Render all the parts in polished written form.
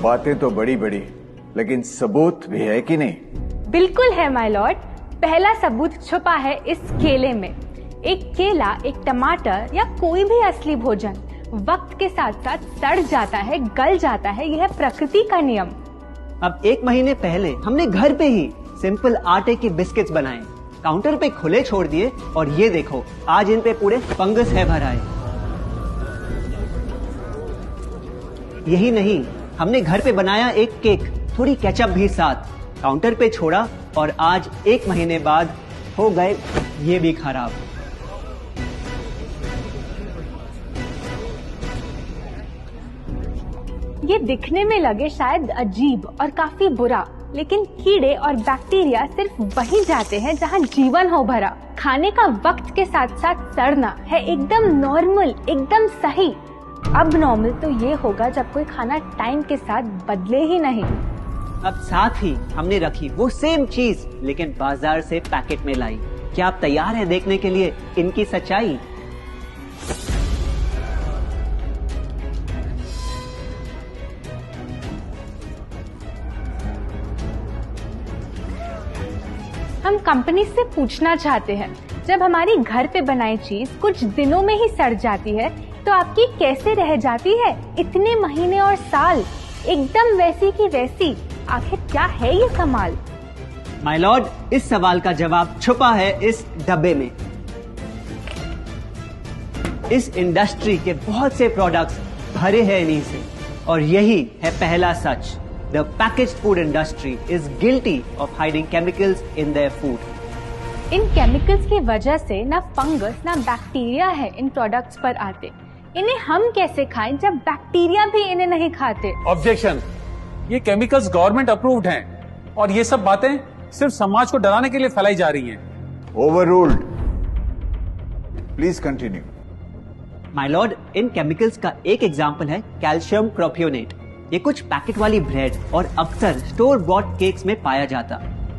बातें तो बड़ी बड़ी, लेकिन सबूत भी है कि नहीं? बिल्कुल है माय लॉर्ड। पहला सबूत छुपा है इस केले में। एक केला, एक टमाटर या कोई भी असली भोजन वक्त के साथ साथ सड़ जाता है, गल जाता है। यह प्रकृति का नियम। अब 1 महीने पहले हमने घर पे ही सिंपल आटे के बिस्किट्स बनाए, काउंटर पे खुले छोड़ दिए और ये देखो आज इन पे पूरे फंगस है भर आए। यही नहीं, हमने घर पे बनाया एक केक, थोड़ी केचप भी साथ, काउंटर पे छोड़ा और आज 1 महीने बाद हो गए ये भी खराब। ये दिखने में लगे शायद अजीब और काफी बुरा, लेकिन कीड़े और बैक्टीरिया सिर्फ वहीं जाते हैं जहां जीवन हो भरा। खाने का वक्त के साथ साथ सड़ना है एकदम नॉर्मल, एकदम सही। अब नॉर्मल तो ये होगा जब कोई खाना टाइम के साथ बदले ही नहीं। अब साथ ही हमने रखी वो सेम चीज, लेकिन बाजार से पैकेट में लाई। क्या आप तैयार हैं देखने के लिए इनकी सच्चाई? हम कंपनी से पूछना चाहते हैं, जब हमारी घर पे बनाई चीज कुछ दिनों में ही सड़ जाती है तो आपकी कैसे रह जाती है इतने महीने और साल, एकदम वैसी की वैसी? आखिर क्या है ये कमाल? माय लॉर्ड, इस सवाल का जवाब छुपा है इस डब्बे में। इस इंडस्ट्री के बहुत से प्रोडक्ट्स भरे हैं इन्हीं से, और यही है पहला सच। The packaged food industry is guilty of hiding chemicals in their food. In chemicals की वजह से ना फंगस ना बैक्टीरिया है इन प्रोडक्ट्स पर आते। इन्हें हम कैसे खाएं जब बैक्टीरिया भी इन्हें नहीं खाते? ऑब्जेक्शन, ये केमिकल्स गवर्नमेंट अप्रूव्ड हैं और ये सब बातें सिर्फ समाज को डराने के लिए फैलाई जा रही हैं। Overruled. Please continue. My Lord, in chemicals का एक एग्जांपल है कैल्शियम प्रोपियोनेट। ये कुछ पैकेट वाली ब्रेड और अक्सर स्टोर बॉट केक्स में पाया जाता।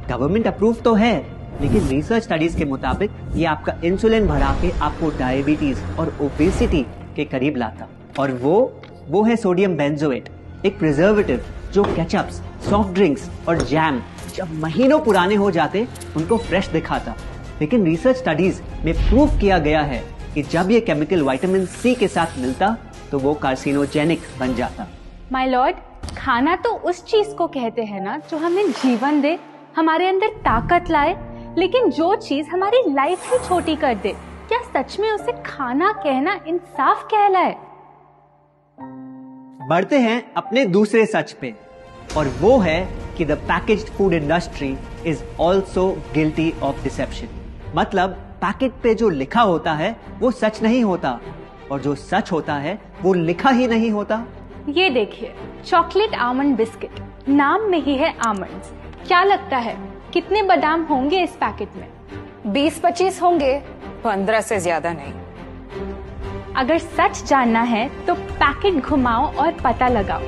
गवर्नमेंट अप्रूव तो है, लेकिन रिसर्च स्टडीज के मुताबिक ये आपका इंसुलिन बढ़ा के आपको डायबिटीज और ओबेसिटी के करीब लाता। और वो है सोडियम बेंजोएट, एक प्रिजर्वेटिव जो केचप्स, सॉफ्ट ड्रिंक्स और जैम जब महीनों पुराने हो जाते उनको फ्रेश दिखाता। लेकिन रिसर्च स्टडीज में प्रूव किया गया है कि जब ये केमिकल विटामिन सी के साथ मिलता तो वो कार्सिनोजेनिक बन जाता। माय लॉर्ड, खाना तो उस चीज को कहते हैं ना जो हमें जीवन दे, हमारे अंदर ताकत लाए। लेकिन जो चीज हमारी लाइफ ही छोटी कर दे, क्या सच में उसे खाना कहना इंसाफ कहलाए? बढ़ते हैं अपने दूसरे सच पे, और वो है कि the packaged food industry is also guilty of deception. मतलब पैकेट पे जो लिखा होता है वो सच नहीं होता, और जो सच होता है वो लिखा ही नहीं होता। ये देखिए, चॉकलेट आमंड बिस्किट, नाम में ही है आमंड्स। क्या लगता है कितने बादाम होंगे इस पैकेट में? 20-25 होंगे, 15 से ज्यादा नहीं। अगर सच जानना है तो पैकेट घुमाओ और पता लगाओ।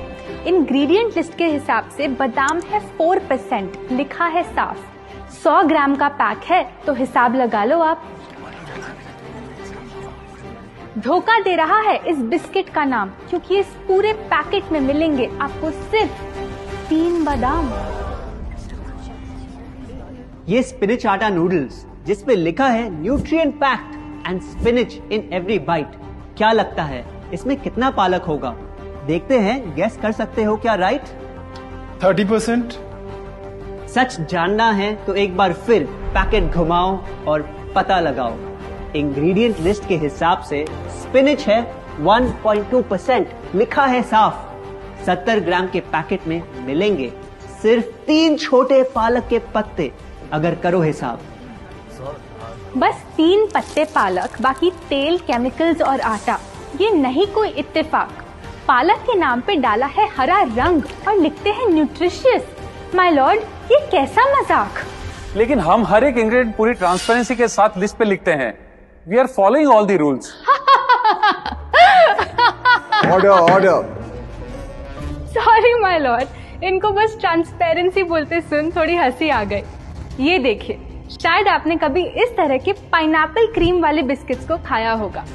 इंग्रेडिएंट लिस्ट के हिसाब से बादाम है 4%, लिखा है साफ। 100 ग्राम का पैक है तो हिसाब लगा लो आप। धोखा दे रहा है इस बिस्किट का नाम, क्योंकि इस पूरे पैकेट में मिलेंगे आपको सिर्फ 3 बादाम। ये स्पिनच आटा नूडल्स जिसपे लिखा है nutrient packed and spinach in every bite. क्या लगता है इसमें कितना पालक होगा? देखते हैं, गेस कर सकते हो क्या राइट? 30%। सच जानना है तो एक बार फिर पैकेट घुमाओ और पता लगाओ। इंग्रेडिएंट लिस्ट के हिसाब से स्पिनच है 1.2%, लिखा है साफ। 70 ग्राम के पैकेट में मिलेंगे सिर्फ 3 छोटे पालक के पत्ते, अगर करो हिसाब। बस 3 पत्ते पालक, बाकी तेल, केमिकल्स और आटा। ये नहीं कोई इत्तेफाक। पालक के नाम पे डाला है हरा रंग और लिखते हैं न्यूट्रिशियस। माय लॉर्ड, ये कैसा मजाक? लेकिन हम हर एक इंग्रेडिएंट पूरी ट्रांसपेरेंसी के साथ लिस्ट पे लिखते हैं। We are following all the rules. Order. Sorry my lord, इनको बस ट्रांसपेरेंसी बोलते सुन थोड़ी हंसी आ गई। ये देखिए, शायद आपने कभी इस तरह के पाइनएप्पल क्रीम वाले बिस्किट्स को खाया होगा।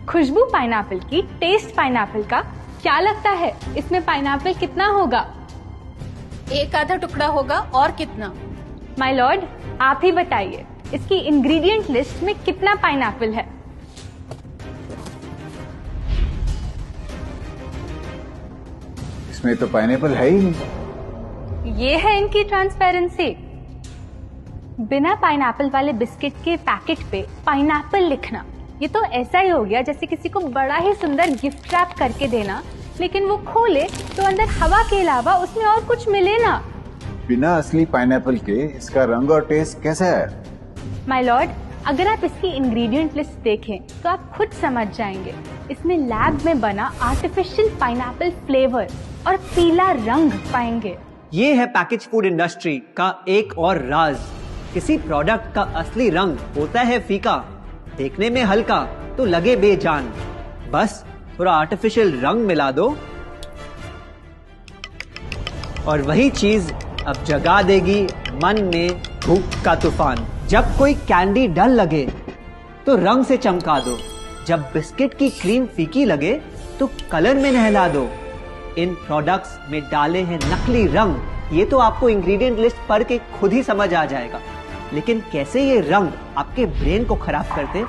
खुशबू पाइनएप्पल की, टेस्ट पाइनएप्पल का, क्या लगता है इसमें पाइनएप्पल कितना होगा? एक आधा टुकड़ा होगा, और कितना? माय लॉर्ड, आप ही बताइए, इसकी इंग्रेडिएंट लिस्ट में कितना पाइनएप्पल है? इसमें तो पाइनएप्पल है ही नहीं। ये है इनकी ट्रांसपेरेंसी। बिना पाइनएप्पल वाले बिस्किट के पैकेट पे पाइनएप्पल लिखना, ये तो ऐसा ही हो गया जैसे किसी को बड़ा ही सुंदर गिफ्ट रैप करके देना, लेकिन वो खोले तो अंदर हवा के अलावा उसमें और कुछ मिले ना। बिना असली पाइनएप्पल के इसका रंग और टेस्ट कैसा है? माय लॉर्ड, अगर आप इसकी इंग्रेडिएंट लिस्ट देखें तो आप खुद समझ जाएंगे। इसमें लैब में बना आर्टिफिशियल पाइनएप्पल फ्लेवर और पीला रंग पाएंगे। ये है पैकेज फूड इंडस्ट्री का एक और राज। किसी प्रोडक्ट का असली रंग होता है फीका, देखने में हल्का तो लगे बेजान। बस थोड़ा आर्टिफिशियल रंग मिला दो और वही चीज अब जगा देगी मन में भूख का तूफान। जब कोई कैंडी डल लगे तो रंग से चमका दो, जब बिस्किट की क्रीम फीकी लगे तो कलर में नहला दो। इन प्रोडक्ट्स में डाले हैं नकली रंग, ये तो आपको इंग्रेडिएंट लिस्ट पढ़ के खुद ही समझ आ जाएगा। लेकिन कैसे ये रंग आपके ब्रेन को खराब करते,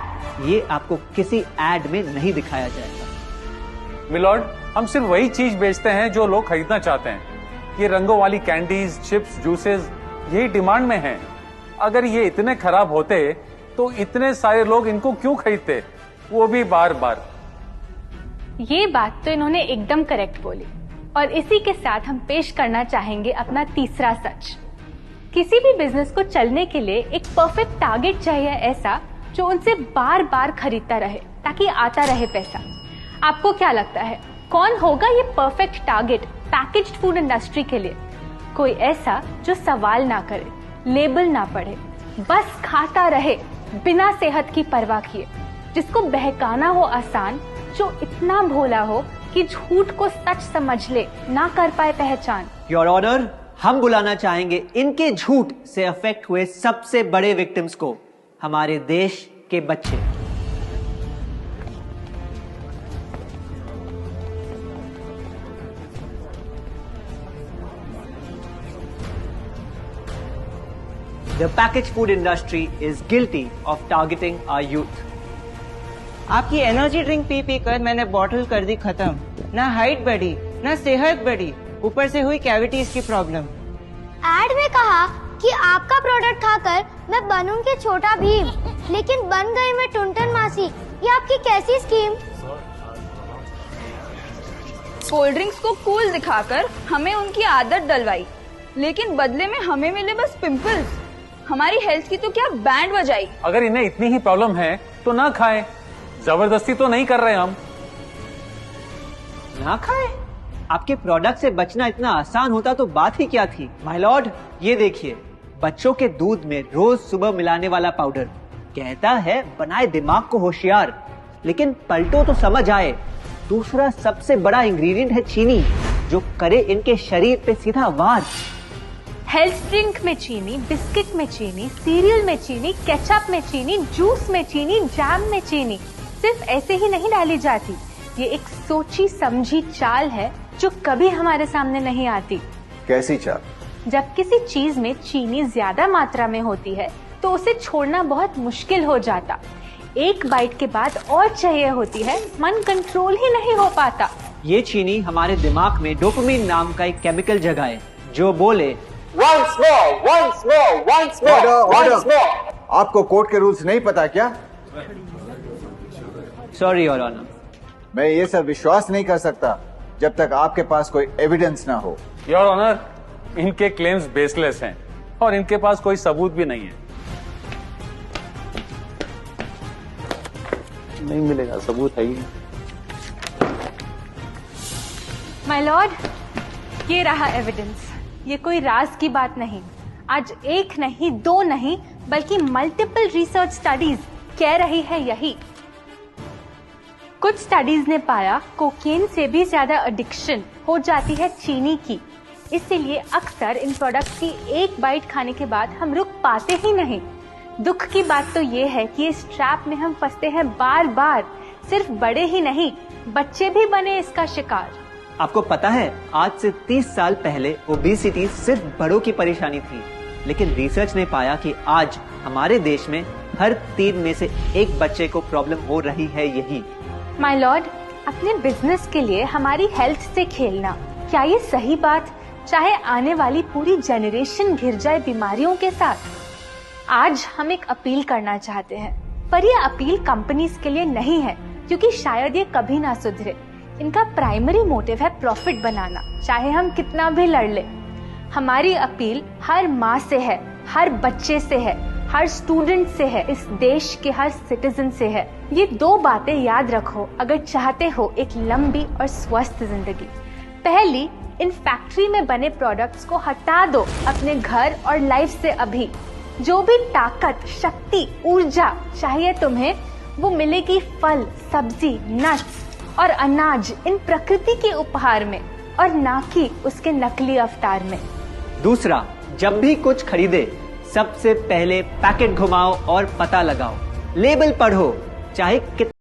ये आपको किसी एड में नहीं दिखाया जाएगा। मिलॉर्ड, हम सिर्फ वही चीज बेचते हैं जो लोग खरीदना चाहते हैं। ये रंगों वाली कैंडीज, चिप्स, जूसेस यही डिमांड में हैं। अगर ये इतने खराब होते तो इतने सारे लोग इनको क्यों खरीदते, वो भी बार बार। ये बात तो इन्होंने एकदम करेक्ट बोली, और इसी के साथ हम पेश करना चाहेंगे अपना तीसरा सच। किसी भी बिजनेस को चलने के लिए एक परफेक्ट टारगेट चाहिए, ऐसा जो उनसे बार बार खरीदता रहे ताकि आता रहे पैसा। आपको क्या लगता है कौन होगा ये perfect target packaged food industry के लिए? कोई ऐसा जो सवाल ना करे, लेबल ना पढ़े, बस खाता रहे बिना सेहत की परवाह किए, जिसको बहकाना हो आसान, जो इतना भोला हो कि झूठ को सच समझ ले, ना कर पाए पहचान। योर ऑनर, हम बुलाना चाहेंगे इनके झूठ से अफेक्ट हुए सबसे बड़े विक्टिम्स को, हमारे देश के बच्चे। The packaged food industry is guilty of targeting our youth. आपकी एनर्जी ड्रिंक पी पी कर मैंने बॉटल कर दी खत्म। ना हाइट बढ़ी, ना सेहत बढ़ी, ऊपर से हुई कैविटीज की प्रॉब्लम। एड में कहा कि आपका प्रोडक्ट खाकर मैं बनूंगी छोटा भीम, लेकिन बन गई मैं टुनटन मासी। ये आपकी कैसी स्कीम? कोल्ड ड्रिंक्स को कूल दिखाकर हमें उनकी आदत डलवाई, लेकिन बदले में हमें मिले बस पिंपल्स। हमारी हेल्थ की तो क्या बैंड बजाई। अगर इन्हें इतनी ही प्रॉब्लम है तो ना खाएं, जबरदस्ती तो नहीं कर रहे हम। ना खाए? आपके प्रोडक्ट से बचना इतना आसान होता तो बात ही क्या थी। माय लॉर्ड, ये देखिए, बच्चों के दूध में रोज सुबह मिलाने वाला पाउडर कहता है बनाए दिमाग को होशियार, लेकिन पलटो तो समझ आए। दूसरा सबसे बड़ा इंग्रेडिएंट है चीनी, जो करे इनके शरीर पे सीधा वार। हेल्थ ड्रिंक में चीनी, बिस्किट में चीनी, सीरियल में चीनी, केचप में चीनी, जूस में चीनी, जैम में चीनी सिर्फ ऐसे ही नहीं डाली जाती। ये एक सोची समझी चाल है जो कभी हमारे सामने नहीं आती। कैसी चाल? जब किसी चीज में चीनी ज्यादा मात्रा में होती है तो उसे छोड़ना बहुत मुश्किल हो जाता। एक बाइट के बाद और चाहिए होती है, मन कंट्रोल ही नहीं हो पाता। ये चीनी हमारे दिमाग में डोपामिन नाम का एक केमिकल जगाए, जो बोले Once more, once more, once more, once more. आपको कोर्ट के रूल्स नहीं पता क्या? Sorry your honour. मैं ये सब विश्वास नहीं कर सकता जब तक आपके पास कोई एविडेंस ना हो। योर ऑनर, इनके क्लेम्स बेसलेस हैं और इनके पास कोई सबूत भी नहीं है। नहीं मिलेगा, सबूत है ही नहीं। माय लॉर्ड, ये रहा एविडेंस। ये कोई राज की बात नहीं। आज एक नहीं, दो नहीं, बल्कि मल्टीपल रिसर्च स्टडीज कह रही है यही। कुछ स्टडीज ने पाया कोकेन से भी ज्यादा एडिक्शन हो जाती है चीनी की। इसीलिए अक्सर इन प्रोडक्ट्स की एक बाइट खाने के बाद हम रुक पाते ही नहीं। दुख की बात तो ये है कि इस ट्रैप में हम फंसते हैं बार बार। सिर्फ बड़े ही नहीं, बच्चे भी बने इसका शिकार। आपको पता है आज से 30 साल पहले ओबेसिटी सिर्फ बड़ों की परेशानी थी, लेकिन रिसर्च ने पाया कि आज हमारे देश में हर 3 में से 1 बच्चे को प्रॉब्लम हो रही है यही। माय लॉर्ड, अपने बिजनेस के लिए हमारी हेल्थ से खेलना, क्या ये सही बात, चाहे आने वाली पूरी जनरेशन घिर जाए बीमारियों के साथ? आज हम एक अपील करना चाहते हैं, पर ये अपील कंपनीज के लिए नहीं है, क्योंकि शायद ये कभी ना सुधरे। इनका प्राइमरी मोटिव है प्रॉफिट बनाना, चाहे हम कितना भी लड़ ले। हमारी अपील हर माँ से है, हर बच्चे से है, हर स्टूडेंट से है, इस देश के हर सिटीजन से है। ये 2 बातें याद रखो अगर चाहते हो एक लंबी और स्वस्थ जिंदगी। पहली, इन फैक्ट्री में बने प्रोडक्ट्स को हटा दो अपने घर और लाइफ से अभी। जो भी ताकत, शक्ति, ऊर्जा चाहिए तुम्हें, वो मिलेगी फल, सब्जी, नट्स और अनाज इन प्रकृति के उपहार में, और ना कि उसके नकली अवतार में। दूसरा, जब भी कुछ खरीदे सबसे पहले पैकेट घुमाओ और पता लगाओ, लेबल पढ़ो, चाहे